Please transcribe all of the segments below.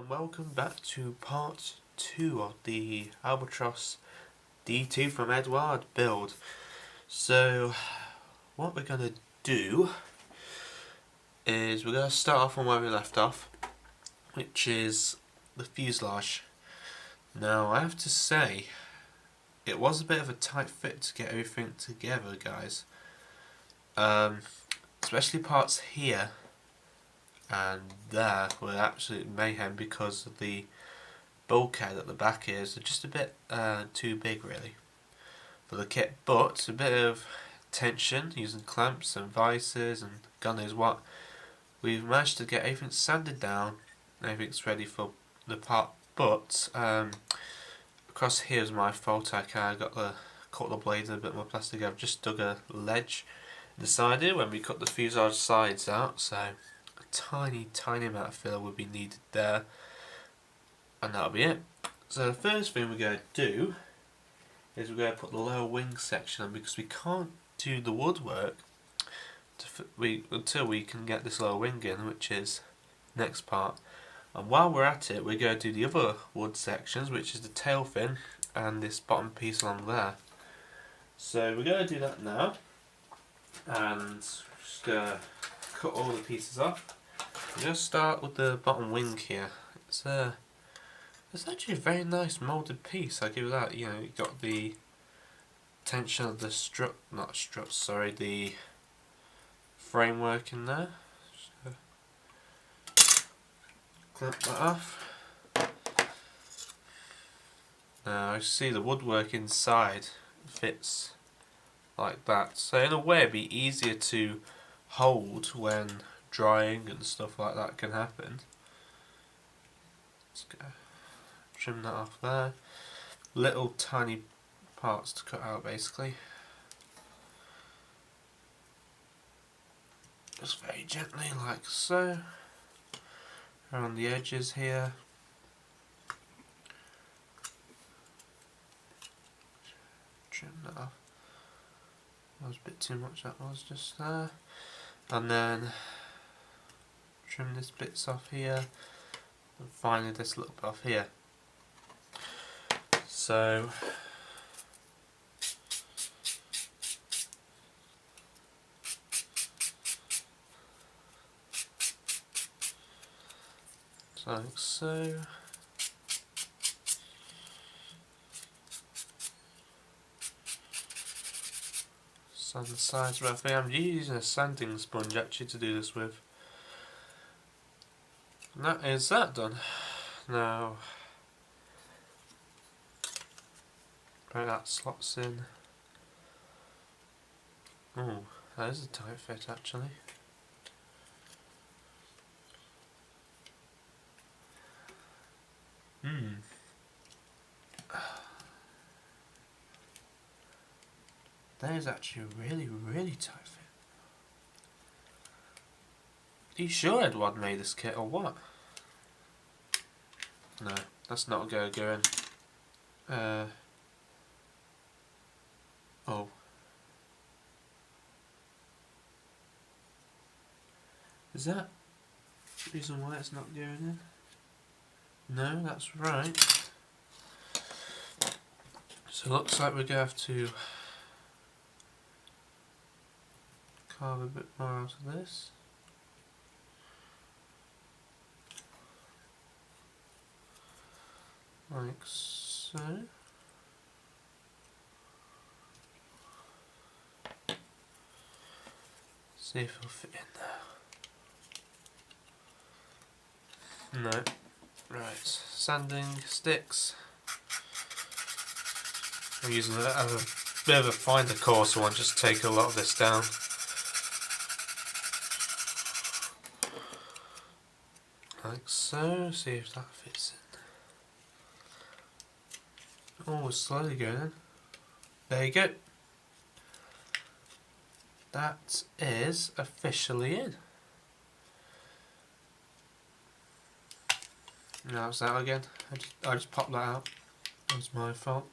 and welcome back to part 2 of the Albatros D.II from Eduard build. So what we're going to do is we're going to start off on where we left off, which is the fuselage. Now I have to say it was a bit of a tight fit to get everything together, guys, especially parts here and there were absolute mayhem because of the bulkhead at the back here is just a bit too big really for the kit, but a bit of tension using clamps and vices and God knows what, we've managed to get everything sanded down, everything's ready for the part. But across here is my fault. I kind of got cut the blades and a bit more plastic. I've just dug a ledge in the side here when we cut the fuselage sides out, so a tiny amount of filler would be needed there, and that'll be it. So the first thing we're going to do is we're going to put the lower wing section on, because we can't do the woodwork until we can get this lower wing in, which is next part. And while we're at it, we're going to do the other wood sections, which is the tail fin and this bottom piece along there. So we're going to do that now, and just going to cut all the pieces off. We're going to start with the bottom wing here. It's actually a very nice moulded piece, I give it that. You know, you've got the tension of the the framework in there. Just clamp that off. Now I see the woodwork inside fits like that, so in a way it'd be easier to hold when drying and stuff like that can happen. Let's go trim that off there. Little tiny parts to cut out basically. Just very gently like so. Around the edges here. Trim that off. That was a bit too much, that was just there. And then trim this bits off here. And finally this little bit off here. So like so. Sand the sides roughly. I'm using a sanding sponge actually to do this with. And that is that done. Now right, that slots in. Oh, that is a tight fit actually. That is actually a really tight fit. Are you sure Eduard made this kit or what? No, that's not a go in. Oh. Is that the reason why it's not going in? No, that's right. So it looks like we're going to have to carve a bit more out of this. Like so. See if it'll fit in there. No. Right, sanding sticks. I'm using a bit of a finer coarser one, just take a lot of this down. Like so, see if that fits in. Oh, it's slowly going in. There you go. That is officially in. Now it's out again. I just popped that out. That was my fault.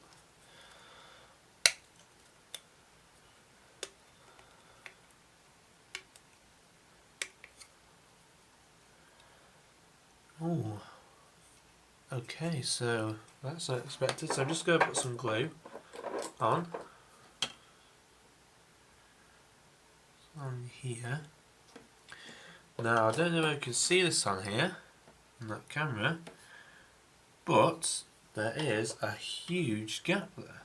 Oh, Okay, so that's unexpected. So I'm just going to put some glue on here. Now I don't know if you can see this on here, on that camera, but there is a huge gap there.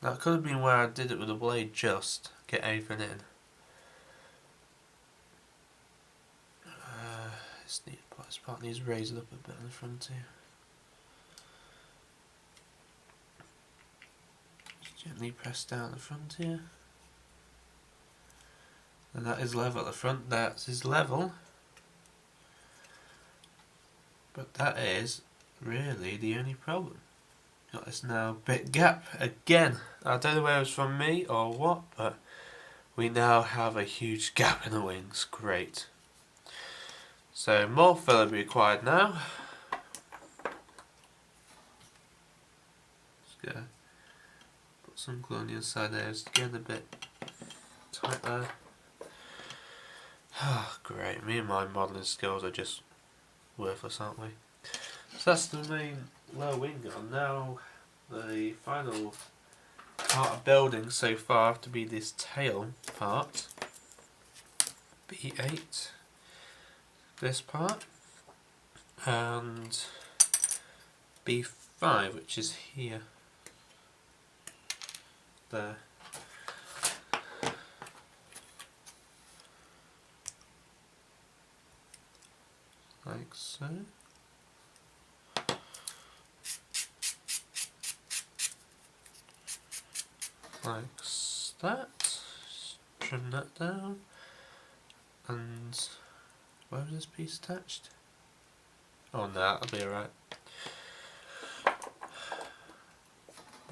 That could have been where I did it with the blade, just get everything in. This part needs raised up a bit on the front here. Just gently press down the front here. And that is level at the front, that is level. But that is really the only problem. Got this now bit gap again. I don't know whether it was from me or what, but we now have a huge gap in the wings. Great. So more filler required now. Just gonna put some glue on the inside there, just getting a bit tight there. Great, me and my modelling skills are just worthless, aren't we? So that's the main lower wing on. Now the final part of building so far have to be this tail part. B8, this part, and B5, which is here. There. Like so. Like that. Just trim that down. And where was this piece attached? Oh no, that'll be alright.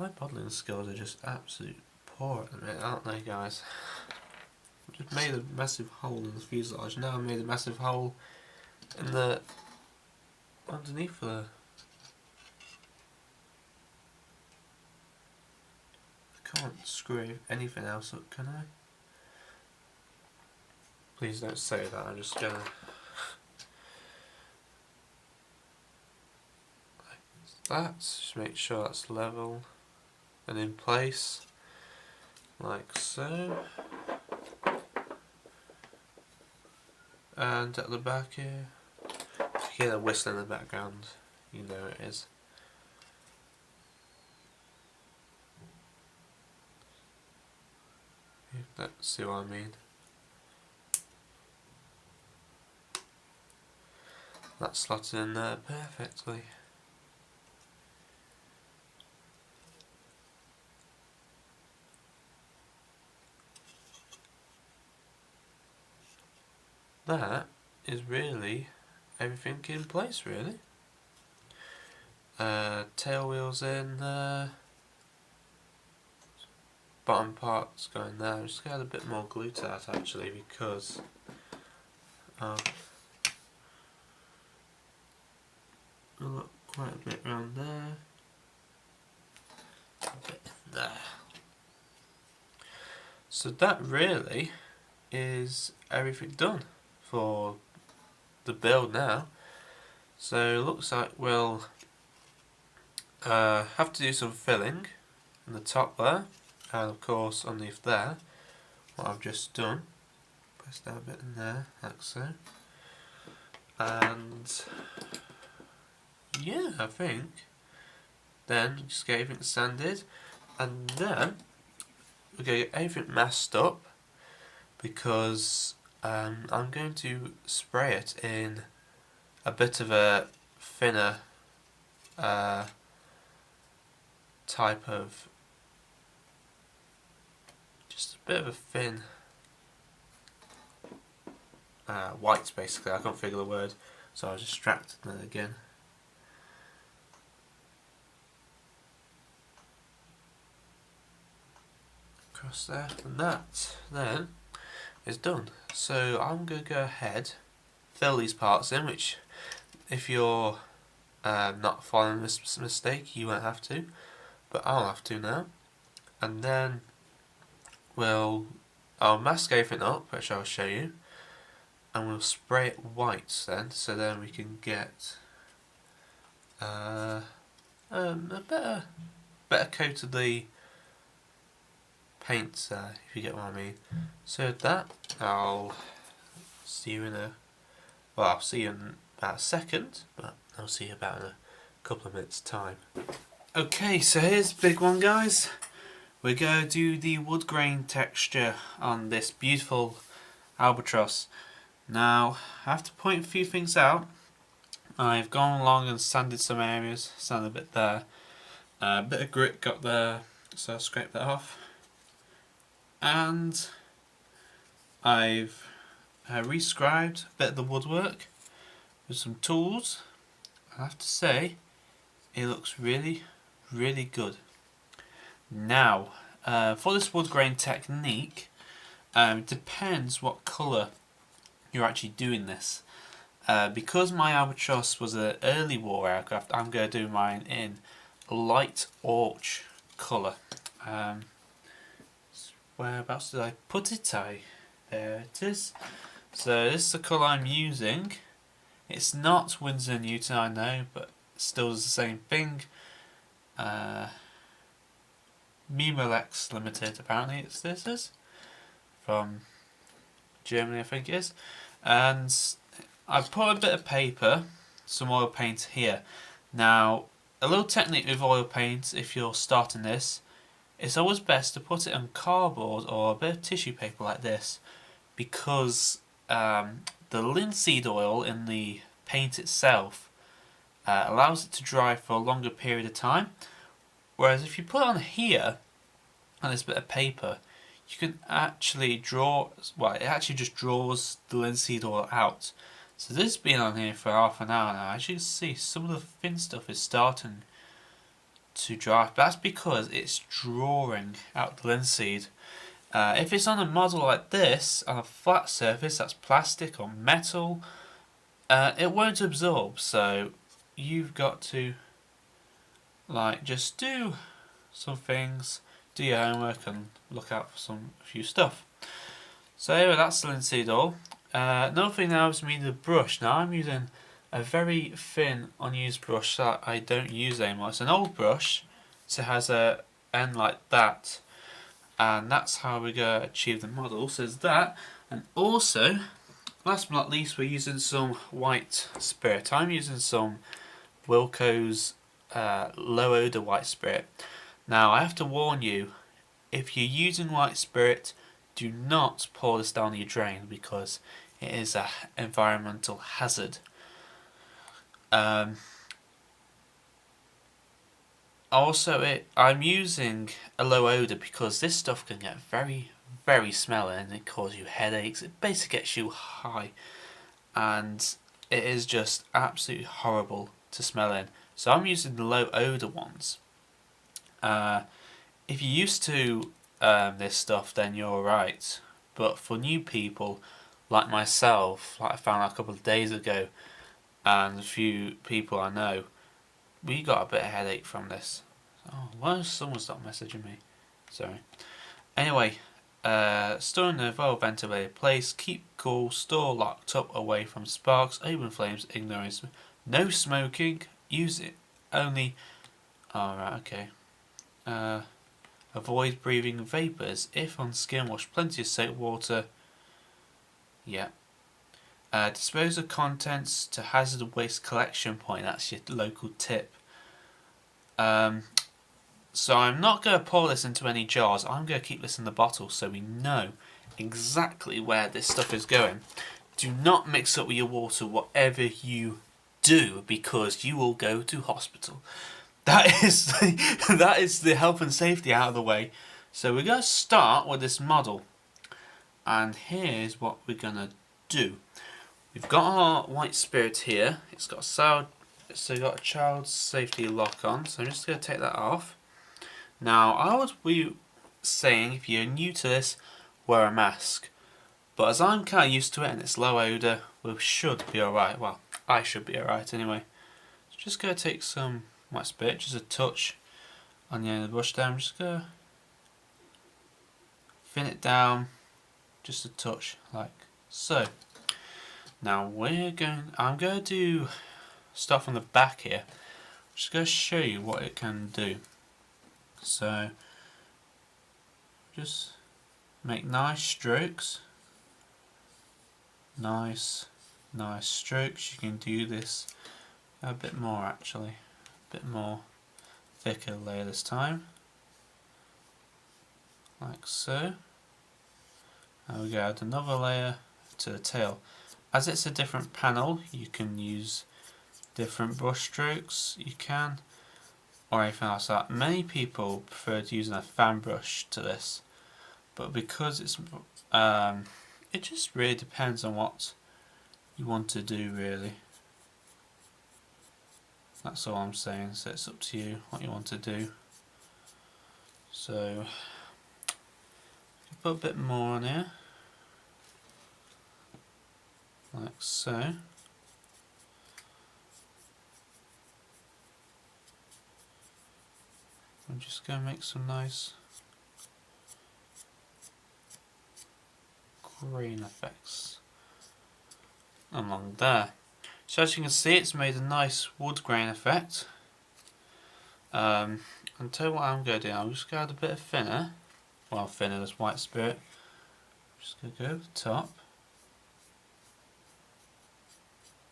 My modelling skills are just absolute poor at the minute, aren't they, guys? I've just made a massive hole in the fuselage. Now I've made a massive hole in the underneath the. I can't screw anything else up, can I? Please don't say that. I'm just gonna. Like that. Just make sure that's level and in place, like so. And at the back here, if you hear the whistle in the background, you know it is. Let's see what I mean. That's slotted in there perfectly. That is really everything in place, really. Tail wheels in there. Bottom part's going there. I'm just going to add a bit more glue to that actually, because I've got quite a bit around there. A bit there. So that really is everything done for the build now. So it looks like we'll have to do some filling in the top there, and of course underneath there, what I've just done. Press that a bit in there, like so. And yeah, I think then just get everything sanded, and then we're going to get everything masked up, because I'm going to spray it in a bit of a thinner type of, just a bit of a thin white, basically. I can't figure the word, so I was distracted then again. Across there, and that then is done. So I'm going to go ahead, fill these parts in, which if you're not following this mistake, you won't have to, but I'll have to now. and then I'll mask everything up, which I'll show you, and we'll spray it white then, so then we can get a better coat of the paint, if you get what I mean. So with that, I'll see you I'll see you in about a second, but I'll see you about in a couple of minutes' time. Okay, so here's the big one, guys. We're going to do the wood grain texture on this beautiful Albatros. Now, I have to point a few things out. I've gone along and sanded some areas, sanded a bit there. A bit of grit got there, so I'll scrape that off. And I've rescribed a bit of the woodwork with some tools. I have to say, it looks really, really good. Now, for this wood grain technique, it depends what colour you're actually doing this. Because my Albatros was an early war aircraft, I'm going to do mine in light orch colour. Whereabouts did I put it? There it is. So this is the colour I'm using. It's not Winsor & Newton, I know, but it still does the same thing. Mimolex Limited, apparently this is. From Germany, I think it is. And I put a bit of paper, some oil paint here. Now, a little technique with oil paint, if you're starting this, it's always best to put it on cardboard or a bit of tissue paper like this, because the linseed oil in the paint itself allows it to dry for a longer period of time. Whereas if you put it on here, on this bit of paper, you can actually draw, well, it actually just draws the linseed oil out. So this has been on here for half an hour now. As you can see, some of the thin stuff is starting to dry. But that's because it's drawing out the linseed. If it's on a model like this, on a flat surface that's plastic or metal, it won't absorb. So you've got to just do some things, do your homework and look out for a few stuff. So anyway, that's the linseed oil. Another thing now is the brush. Now I'm using a very thin, unused brush that I don't use anymore. It's an old brush, so it has a end like that, and that's how we're going to achieve the model. So there's that, and also, last but not least, we're using some white spirit. I'm using some Wilco's low odour white spirit. Now I have to warn you, if you're using white spirit, do not pour this down your drain because it is an environmental hazard. Also, I'm using a low odour because this stuff can get very, very smelly and it causes you headaches. It basically gets you high, and it is just absolutely horrible to smell in. So I'm using the low odour ones. If you're used to this stuff, then you're alright. But for new people like myself, like I found out a couple of days ago, and a few people I know, we got a bit of headache from this. Oh, why has someone stopped messaging me? Sorry. Anyway, store in a well ventilated place, keep cool, store locked up away from sparks, open flames, ignorance, no smoking, use it only. Alright, okay. Avoid breathing vapours. If on skin, wash plenty of soap water. Yeah. Dispose of contents to hazardous waste collection point. That's your local tip. So I'm not going to pour this into any jars. I'm going to keep this in the bottle so we know exactly where this stuff is going. Do not mix up with your water whatever you do, because you will go to hospital. That is the health and safety out of the way. So we're going to start with this model, and here's what we're going to do. We've got our white spirit here. It's got a child safety lock on, so I'm just going to take that off. Now, I would be saying, if you're new to this, wear a mask. But as I'm kind of used to it and it's low odour, we should be alright. Well, I should be alright anyway. So just going to take some white spirit, just a touch on the end of the brush there. I'm just going to thin it down just a touch, like so. Now I'm going to start from the back here. Just going to show you what it can do. So just make nice strokes, nice strokes. You can do this a bit more actually, a bit more thicker layer this time, like so. Now we go add another layer to the tail. As it's a different panel, you can use different brush strokes, you can, or anything else like that. Many people prefer using a fan brush to this, but because it's it just really depends on what you want to do really. That's all I'm saying, so it's up to you what you want to do. So put a bit more on here, like so. I'm just going to make some nice green effects along there. So as you can see, it's made a nice wood grain effect. And tell you what I'm going to do, I'm just going to add a bit of thinner, well thinner, this white spirit. I'm just going to go over the top.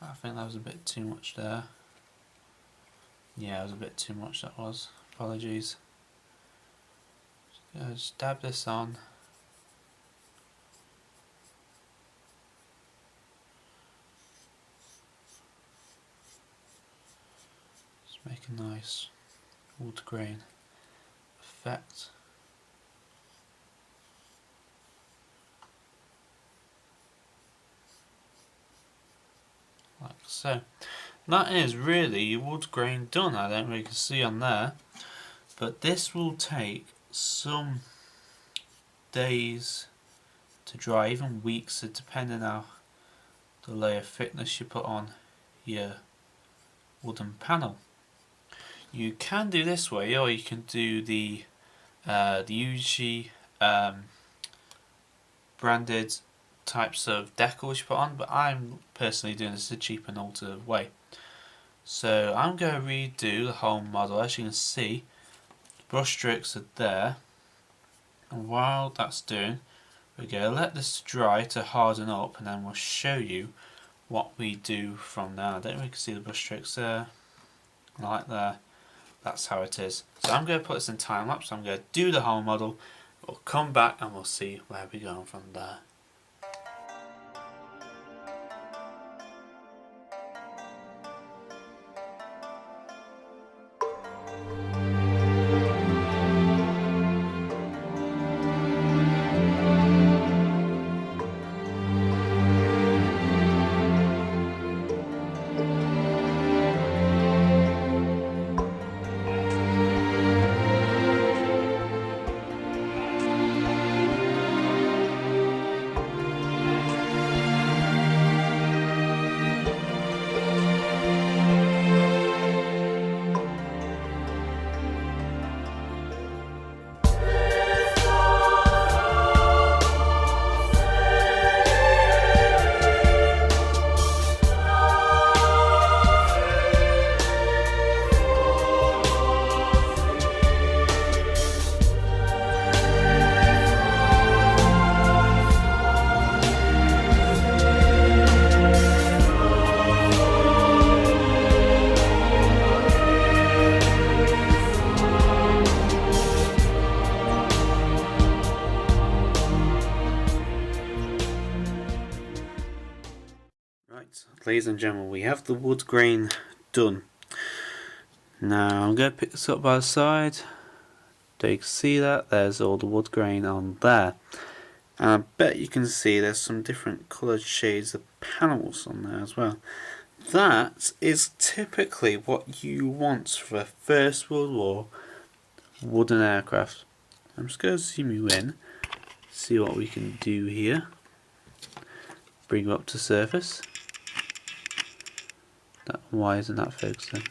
I think that was a bit too much there. Yeah, it was a bit too much, that was. Apologies. Just dab this on. Just make a nice wood grain effect. Like so. That is really your wood grain done. I don't really see on there, but this will take some days to dry, even weeks, depending on the layer thickness you put on your wooden panel. You can do this way, or you can do the UG branded types of decals you put on, but I'm personally doing this a cheap and alternative way. So I'm going to redo the whole model. As you can see, brush strokes are there, and while that's doing, we're going to let this dry to harden up, and then we'll show you what we do from there. I don't know if you can see the brush strokes there, like there. That's how it is. So I'm going to put this in time lapse. I'm going to do the whole model. We'll come back and we'll see where we're going from there. Ladies and gentlemen, we have the wood grain done. Now I'm going to pick this up by the side. So you can see that there's all the wood grain on there, and I bet you can see there's some different coloured shades of panels on there as well. That is typically what you want for a First World War wooden aircraft. I'm just going to zoom you in, see what we can do here. Bring you up to surface. Why isn't that focusing?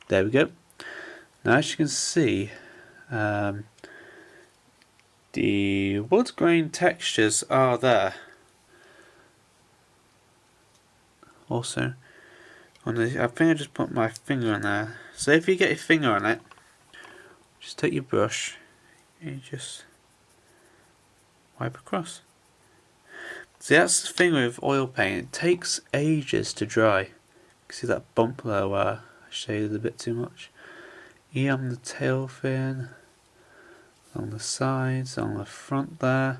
There we go. Now as you can see, the The wood grain textures are there. Also, I think I just put my finger on there. So if you get your finger on it, just take your brush and you just wipe across. See, that's the thing with oil paint, it takes ages to dry. See that bump there where I shaded a bit too much? Here on the tail fin, on the sides, on the front there.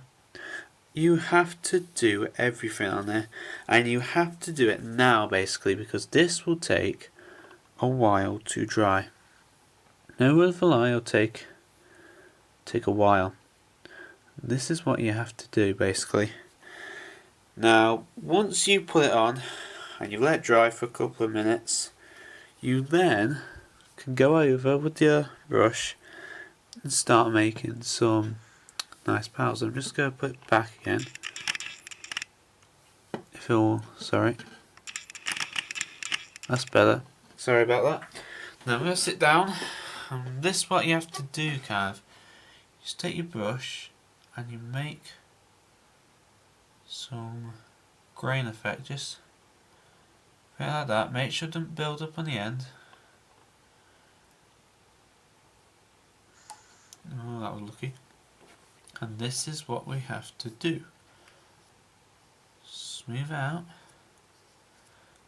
You have to do everything on there, and you have to do it now basically, because this will take a while to dry. No word of a lie, it'll take a while. This is what you have to do basically. Now, once you put it on and you let it dry for a couple of minutes, you then can go over with your brush and start making some nice powders. I'm just going to put it back again. Sorry. That's better. Sorry about that. Now I'm going to sit down, and this is what you have to do, kind of. Just take your brush and you make some grain effect, just like that. Make sure it doesn't build up on the end. Oh, that was lucky. And this is what we have to do. Smooth out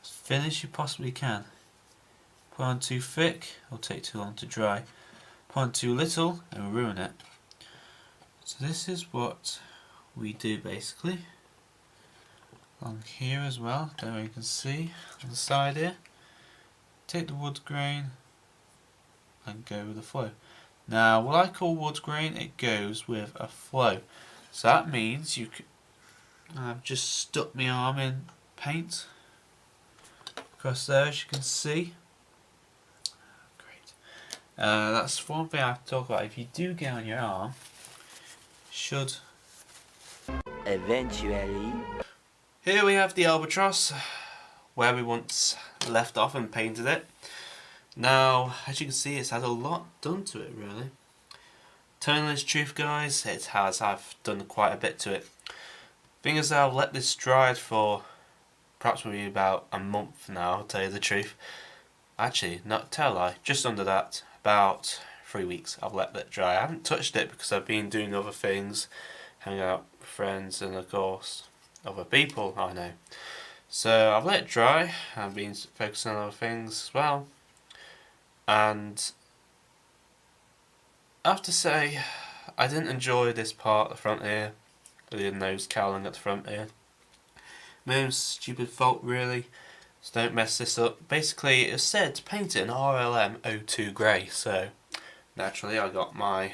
as thin as you possibly can. Put on too thick, it'll take too long to dry. Put on too little, it'll ruin it. So this is what we do basically. Along here as well, there you can see on the side here. Take the wood grain and go with the flow. Now, what I call wood grain, it goes with a flow. So that means you can. I've just stuck my arm in paint across there, as you can see. Great. That's one thing I have to talk about. If you do get on your arm, should eventually. Here we have the Albatros, where we once left off and painted it. Now, as you can see, it's had a lot done to it, really. Telling this truth, guys, it has. I've done quite a bit to it. Thing is, I've let this dry for perhaps maybe about a month now, I'll tell you the truth. Actually, not tell a lie, just under that, about 3 weeks I've let that dry. I haven't touched it because I've been doing other things, hanging out with friends and of course other people I know. So I've let it dry, I've been focusing on other things as well. And I have to say, I didn't enjoy this part at the front here, the nose cowling at the front here. My own stupid fault really, so don't mess this up. Basically it was said to paint it in RLM 02 grey, so naturally I got my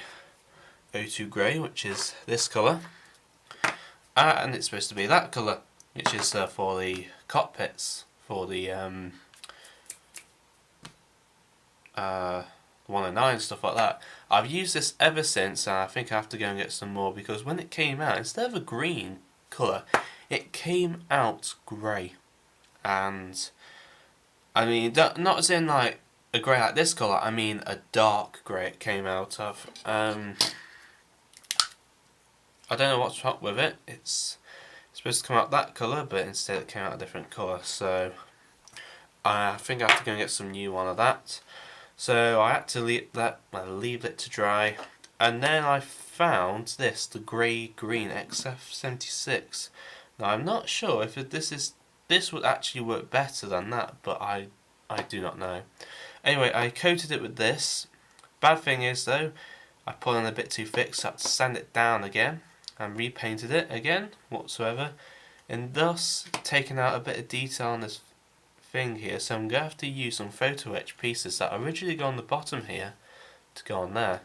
02 grey, which is this colour, and it's supposed to be that colour, which is for the cockpits, for the 109 stuff like that. I've used this ever since, and I think I have to go and get some more, because when it came out, instead of a green colour, it came out grey. And I mean, not as in like a grey like this colour, I mean a dark grey it came out of. I don't know what's up with it. It's supposed to come out that colour, but instead it came out a different colour, so I think I have to go and get some new one of that. So I had to leave it to dry, and then I found this, the grey green XF76. Now I'm not sure if this would actually work better than that, but I do not know. Anyway, I coated it with this. Bad thing is though, I put on a bit too thick, so I had to sand it down again and repainted it again whatsoever, and thus taking out a bit of detail on this thing here. So I'm going to have to use some photo etch pieces that originally go on the bottom here to go on there.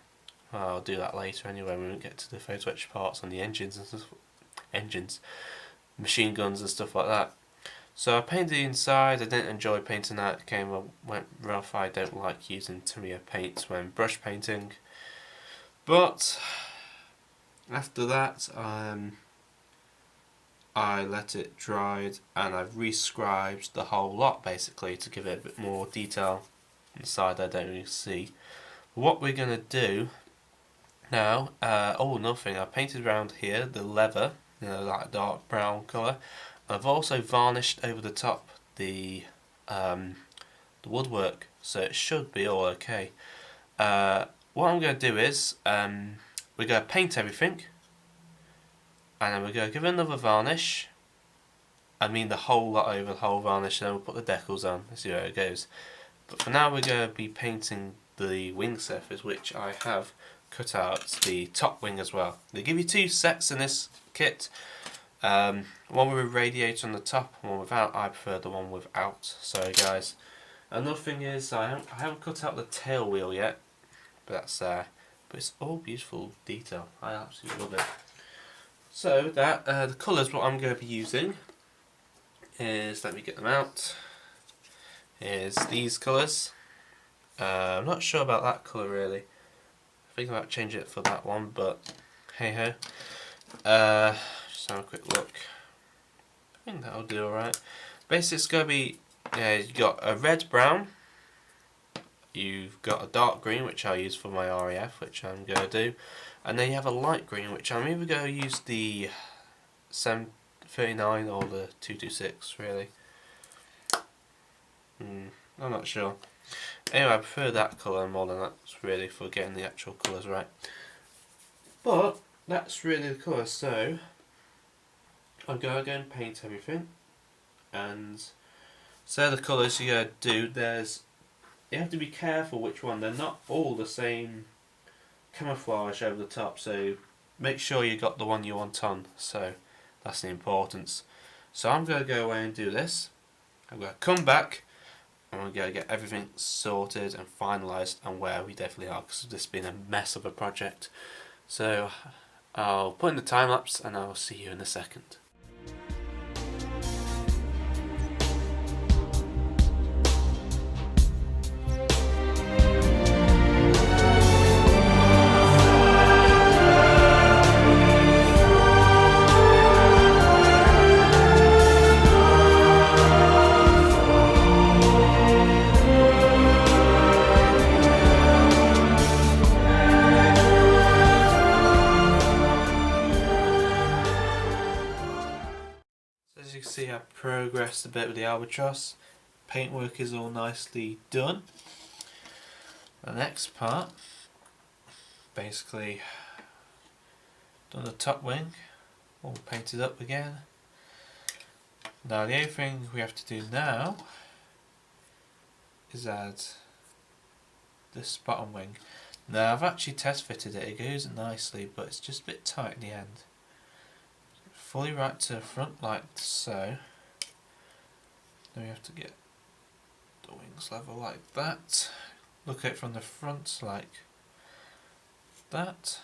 Well, I'll do that later anyway when we get to the photo etch parts on the engines and stuff, machine guns and stuff like that. So I painted the inside. I didn't enjoy painting that. It went rough. I don't like using Tamiya paints when brush painting. But after that, I let it dry and I've rescribed the whole lot basically to give it a bit more detail inside I don't really see. But what we're going to do Now, oh, another thing, I painted around here the leather, you know, that dark brown colour. I've also varnished over the top the woodwork, so it should be all okay. What I'm going to do is we're going to paint everything, and then we're going to give it another varnish. I mean the whole lot over, the whole varnish, and then we'll put the decals on and see how it goes. But for now we're going to be painting the wing surface, which I have cut out the top wing as well. They give you two sets in this kit, one with a radiator on the top and one without. I prefer the one without. Sorry guys. Another thing is I haven't cut out the tail wheel yet, but that's there. But it's all beautiful detail. I absolutely love it. So that the colours what I'm going to be using is, let me get them out, is these colours. I'm not sure about that colour really. I think I might change it for that one, but hey ho. Just have a quick look. I think that'll do alright. Basically it's going to be, you've got a red brown, you've got a dark green which I'll use for my RAF, which I'm going to do, and then you have a light green which I'm either going to use the 739 or the 226 really. I'm not sure. Anyway, I prefer that colour more than that's really for getting the actual colours right. But that's really the colour, so I'm going to go and paint everything. And so the colours you're going to do, you have to be careful which one, they're not all the same camouflage over the top, so make sure you got the one you want on, so that's the importance. So I'm going to go away and do this. I'm going to come back and we're going to get everything sorted and finalised and where we definitely are, because this has been a mess of a project. So I'll put in the time lapse and I'll see you in a second. As you can see, I've progressed a bit with the Albatros. Paintwork is all nicely done. The next part, basically done the top wing, all painted up again. Now the only thing we have to do now is add this bottom wing. Now I've actually test fitted it, it goes nicely, but it's just a bit tight in the end. Fully right to the front like so. Then we have to get the wings level like that. Look at it from the front like that.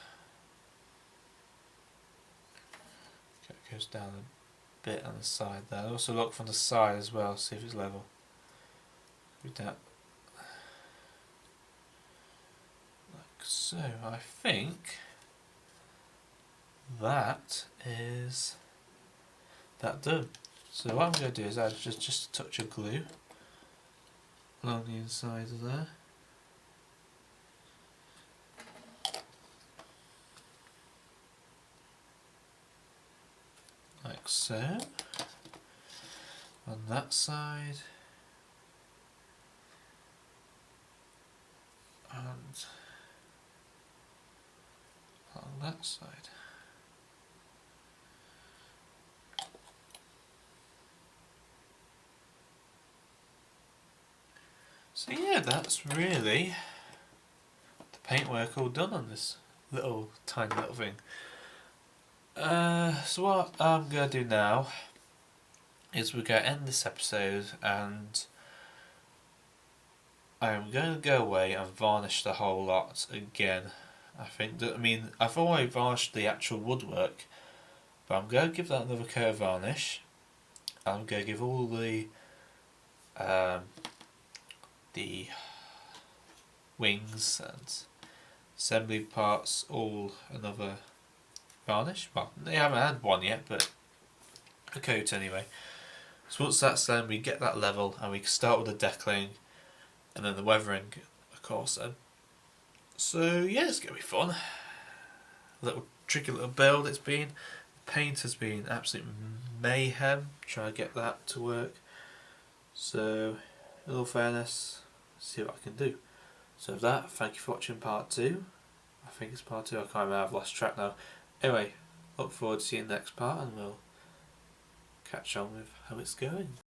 Okay, it goes down a bit on the side there. Also look from the side as well, see if it's level. Do that like so. I think that is that done. So what I'm going to do is add just a touch of glue along the inside of there. Like so. On that side. And on that side. So yeah, that's really the paintwork all done on this tiny little thing. So what I'm going to do now is we're going to end this episode, and I'm going to go away and varnish the whole lot again. I've already varnished the actual woodwork, but I'm going to give that another coat of varnish. I'm going to give all the wings and assembly parts all another varnish. Well, they haven't had one yet, but a coat anyway. So once that's done, we get that level and we can start with the deckling and then the weathering, of course. Then. So yeah, it's going to be fun. little tricky little build it's been. The paint has been absolute mayhem trying to get that to work. So, in all fairness, see what I can do. So with that, thank you for watching part 2. I think it's part 2, I can't remember, I've lost track now. Anyway, look forward to seeing the next part and we'll catch on with how it's going.